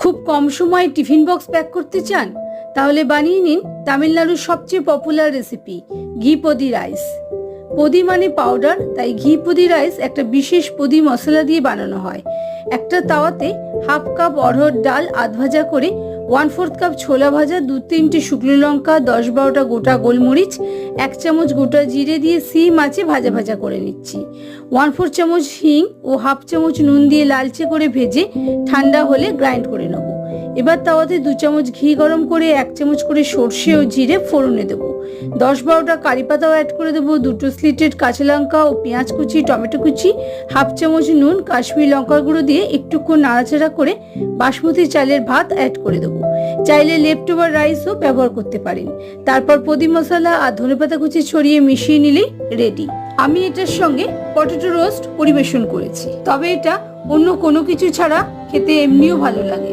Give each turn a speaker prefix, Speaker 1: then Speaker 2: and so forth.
Speaker 1: খুব কম সময়ে tiffin box pack করতে চান? তাহলে বানিয়ে নিন তামিলনাড়ুর সবচেয়ে পপুলার রেসিপি ঘি পদি রাইস। পদি মানে পাউডার, তাই ঘি পদি রাইস একটা বিশেষ পদি মশলা দিয়ে বানানো হয়। একটা তাওয়াতে হাফ কাপ অড়হর ডাল আধ ভাজা করে, 1/4 কাপ ছোলা ভাজা, 2-3টে শুকনো লঙ্কা, 10-12টা গোটা গোলমরিচ, 1 চামচ গোটা জিরে দিয়ে সিম আঁচে ভাজা ভাজা করে নিচ্ছি। 1/4 চামচ হিং ও হাফ চামচ নুন দিয়ে লালচে করে ভেজে ঠান্ডা হলে গ্রাইন্ড করে নেব। এবার তাওয়াতে 2 চামচ ঘি গরম করে 1 চামচ করে সর্ষে ও জিরে ফোড়নে দেবো। 10-12টা কারি পাতাও অ্যাড করে দেবো, 2টো স্লিটেড কাঁচা লঙ্কা ও পেঁয়াজ কুচি, টমেটো কুচি, হাফ চামচ নুন, কাশ্মীরি লঙ্কার গুঁড়ো দিয়ে একটুক্ষণ নাড়াচাড়া করে বাসমতি চালের ভাত অ্যাড করে দেবো। চাইলে লেফট ওভার রাইসও ব্যবহার করতে পারেন। তারপর পদি মশলা আর ধনেপাতা কুচি ছড়িয়ে মিশিয়ে নিলেই রেডি। আমি এটার সঙ্গে পটেটো রোস্ট পরিবেশন করেছি, তবে এটা অন্য কোনো কিছু ছাড়া খেতে এমনিও ভালো লাগে।